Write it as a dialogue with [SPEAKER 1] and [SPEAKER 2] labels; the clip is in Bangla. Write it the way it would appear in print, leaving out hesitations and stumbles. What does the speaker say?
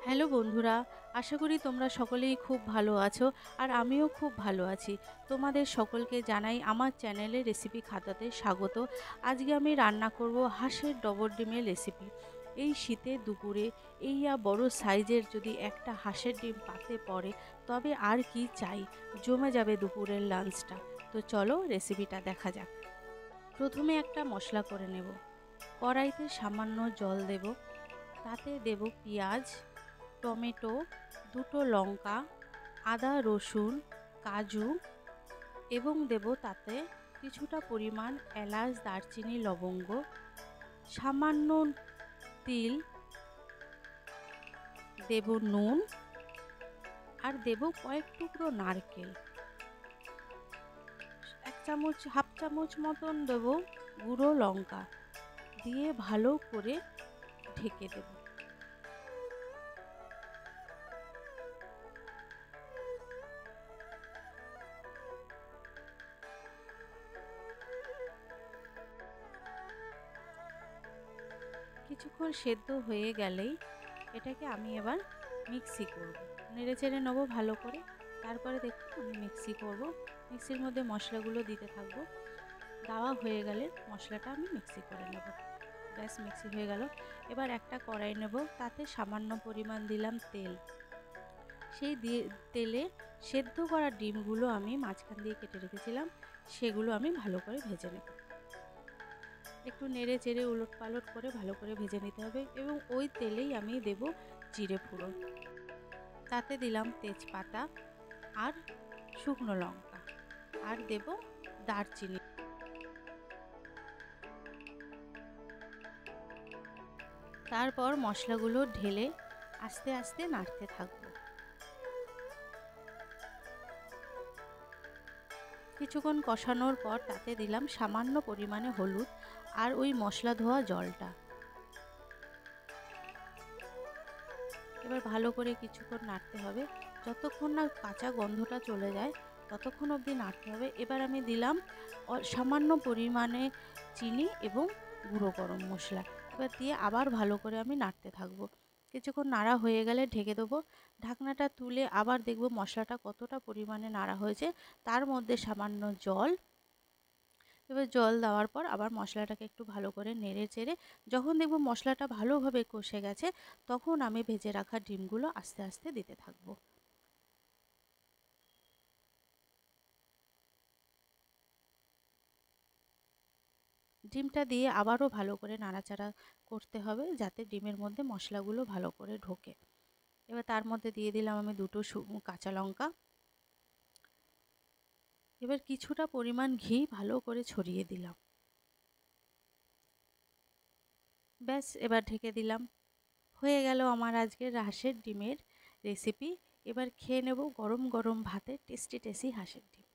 [SPEAKER 1] হ্যালো বন্ধুরা, আশা করি তোমরা সকলেই খুব ভালো আছো আর আমিও খুব ভালো আছি। তোমাদের সকলকে জানাই আমার চ্যানেলে রেসিপি খাতাতে স্বাগত। আজকে আমি রান্না করব হাঁসের ডবল ডিমের রেসিপি। এই শীতের দুপুরে বড় সাইজের যদি একটা হাঁসের ডিম পাতে পড়ে তবে আর কি চাই, জমে যাবে দুপুরের লাঞ্চটা। তো চলো রেসিপিটা দেখা যাক। প্রথমে একটা মশলা করে নেব। কড়াইতে সামান্য জল দেব, তাতে দেব পেঁয়াজ, টমেটো, দুটো লঙ্কা, আদা রসুন, কাজু এবং দেব তাতে কিছুটা পরিমাণ এলাচ, দারচিনি, লবঙ্গ, সামান্য তিল, দেব নুন আর দেব কয়েক টুকরো নারকেল, হাফ চামচ মতন দেব গুঁড়ো লঙ্কা, দিয়ে ভালো করে ঢেকে দেব। কিছুক্ষণ সেদ্ধ হয়ে গেলেই এটাকে আমি এবার মিক্সি করব, নেড়ে চেড়ে নেবো ভালো করে। তারপরে দেখুন আমি মিক্সি করব, মিক্সির মধ্যে মশলাগুলো দিতে থাকবো। দেওয়া হয়ে গেলে মশলাটা আমি মিক্সি করে নেব। ব্যাস, মিক্সি হয়ে গেল। এবার একটা কড়াই নেব, তাতে সামান্য পরিমাণ দিলাম তেল। সেই তেলে সেদ্ধ করা ডিমগুলো আমি মাঝখান দিয়ে কেটে রেখেছিলাম, সেগুলো আমি ভালো করে ভেজে নেব। একটু নেড়ে চেড়ে উলট পালট করে ভালো করে ভেজে নিতে হবে এবং ওই তেলেই আমি দেব জিরে ফোড়ন, তাতে দিলাম তেজপাতা আর শুকনো লঙ্কা আর দেব দারচিনি। তারপর মশলাগুলো ঢেলে আস্তে আস্তে নাড়তে থাকবো। কিছুক্ষণ কষানোর পর তাতে দিলাম সামান্য পরিমাণে হলুদ আর ওই মশলা ধোয়া জলটা। এবার ভালো করে কিছুক্ষণ নাড়তে হবে, যতক্ষণ না কাঁচা গন্ধটা চলে যায় ততক্ষণ অবধি নাড়তে হবে। এবার আমি দিলাম সামান্য পরিমাণে চিনি এবং গুঁড়ো গরম মশলা। এবার দিয়ে আবার ভালো করে আমি নাড়তে থাকবো। কিছুক্ষণ নাড়া হয়ে গেলে ঢেকে দেবো। ঢাকনাটা তুলে আবার দেখব মশলাটা কতটা পরিমাণে নাড়া হয়েছে, তার মধ্যে সামান্য জল। এবার জল দেওয়ার পর আবার মশলাটাকে একটু ভালো করে নেড়ে চেড়ে যখন দেখব মশলাটা ভালোভাবে কষে গেছে, তখন আমি ভেজে রাখা ডিমগুলো আস্তে আস্তে দিতে থাকবো। ডিমটা দিয়ে আবারও ভালো করে নাড়াচাড়া করতে হবে, যাতে ডিমের মধ্যে মশলাগুলো ভালো করে ঢোকে। এবার তার মধ্যে দিয়ে দিলাম আমি দুটো কাঁচা লঙ্কা। এবার কিছুটা পরিমাণ ঘি ভালো করে ছড়িয়ে দিলাম। ব্যাস, এবার ঢেকে দিলাম। হয়ে গেল আমার আজকের হাঁসের ডিমের রেসিপি। এবার খেয়ে নেব গরম গরম ভাতে টেস্টি টেস্টি হাঁসের ডিম।